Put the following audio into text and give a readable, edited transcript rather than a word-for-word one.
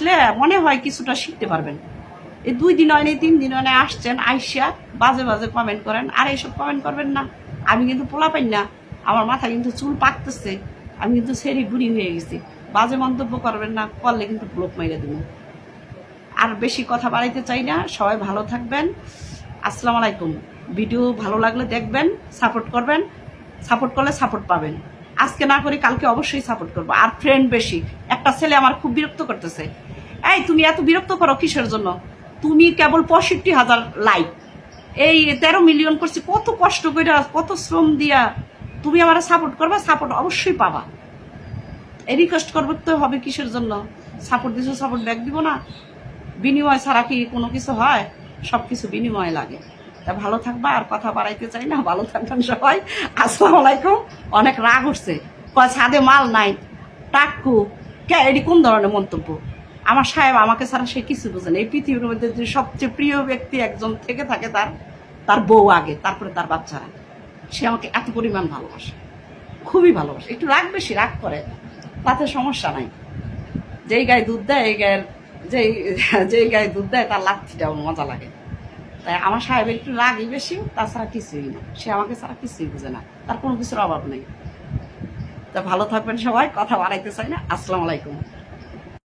আসলে মনে হয় কিছুটা শিখতে পারবেন। এই 2 দিন হয় নাই 3 দিন হয় নাই আসছেন, আইসা বাজে বাজে কমেন্ট করেন। আর এইসব কমেন্ট করবেন না। আমি কিন্তু পোলা পাই না, আমার মাথায় কিন্তু চুল পাকতেছে, আমি কিন্তু সেরি বুড়ি হয়ে গেছি। বাজে মন্তব্য করবেন না, করলে কিন্তু ব্লক মাইরে দেবো। আর বেশি কথা বাড়াইতে চাই না, সবাই ভালো থাকবেন। আসসালামু আলাইকুম। ভিডিও ভালো লাগলে দেখবেন, সাপোর্ট করবেন, সাপোর্ট করলে সাপোর্ট পাবেন। আজকে না করি কালকে অবশ্যই সাপোর্ট করবো। আর ফ্রেন্ড বেশি, একটা ছেলে আমার খুব বিরক্ত করতেছে। এই তুমি এত বিরক্ত করো কিসের জন্য? তুমি কেবল 65,000 লাইক, এই 13 মিলিয়ন করছি, কত কষ্ট করে কত শ্রম দিয়া তুমি আমার সাপোর্ট করবা, সাপোর্ট অবশ্যই পাবা। এই রিকোয়েস্ট করবো তো হবে কিসের জন্য? সাপোর্ট দিছো, সাপোর্ট ব্যাক দিব না? বিনিময় ছাড়া কি কোনো কিছু হয়? সব কিছু বিনিময় লাগে। তা ভালো থাকবা, আর কথা বাড়াইতে চাই না। ভালো থাকবেন সবাই। আসসালামু আলাইকুম। অনেক রাগ উঠছে, কয় ছাদে মাল নাই, টাক্কু কে, এটি কোন ধরনের মন্তব্য? আমার সাহেব আমাকে ছাড়া সে কিছু বোঝে না। এই পৃথিবীর মধ্যে যে সবচেয়ে প্রিয় ব্যক্তি একজন থেকে থাকে, তার বউ আগে, তারপরে তার বাচ্চারা। সে আমাকে এত পরিমাণ ভালোবাসে, খুবই ভালোবাসে। একটু রাগ বেশি রাগ করে, তাতে সমস্যা নাই। যেই গায়ে দুধ দেয়, এই গায়ের যেই গায়ে দুধ দেয় তার লাচ্ছিটাও মজা লাগে। তাই আমার সাহেব একটু রাগই বেশি, তাছাড়া কিছুই না। সে আমাকে ছাড়া কিছুই বুঝে না, তার কোনো কিছুর অভাব নেই। তা ভালো থাকবেন সবাই, কথা বাড়াইতে চাই না। আসসালামু আলাইকুম।